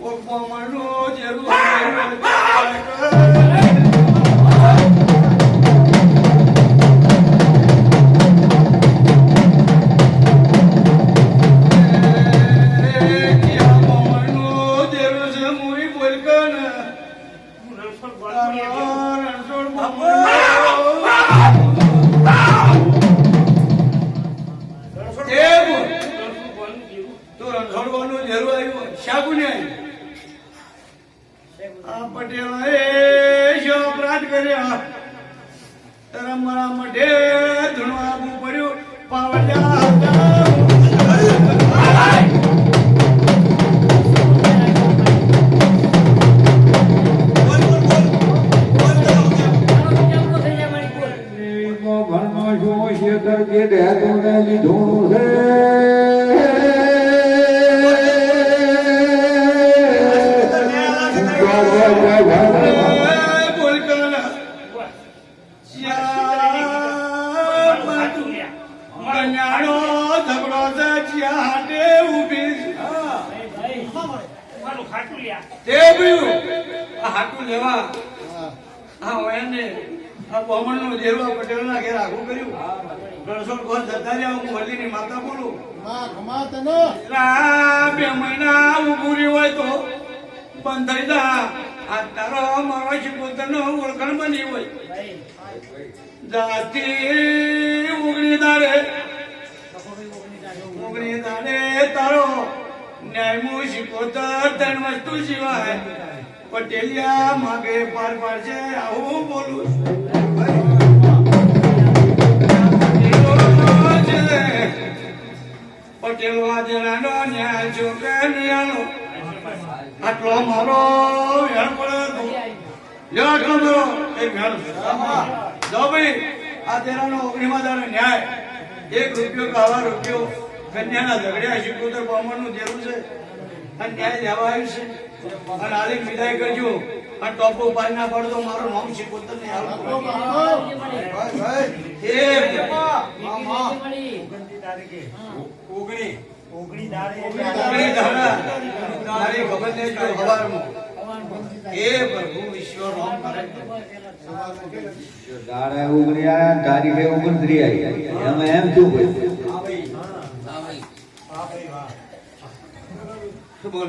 પોપમાનો જેરું પટેલ એ અપરાધ કર્યા તારા મારા મઢે ધૂણું આપવું પડ્યું લીધું છે હાટું લેવા હા એને બહમણ નું જેરવા પટેલ ના ઘેર આખું કર્યું 300 ઘર જતા રહ્યા હું વલ્લીની માતા બોલું બે મહિના ઉભું રહ્યું હોય તો બંધ થઈ જા આ તારો મારો શિકોતરનો ઓળખાણ બની હોય જાતિ ઉગણી દાડે તારો ન્યાયમુ શિકોતર ત્રણ વસ્તુ સિવાય પટેલિયા માગે પાર પાડશે આવું બોલું પટેલ વાજરાનો ન્યાય છો કે ન્યાનો આટલો મારો વેણ પડે આટલો મારો એક વેણ જો ભાઈ આ તેરાનો 19 ન્યાય 1 રૂપિયો કે 1 રૂપિયો કન્યાના ઝઘડ્યા શિકોતર બ્રાહ્મણનું જેવું છે અને ન્યાય લેવા આવ્યું છે અને આલી વિદાય કરજો અને ટોપો પાડી ના પડતો મારું નામ શિકોતર ને તારીખે 29 આવી એમાં એમ શું બોલ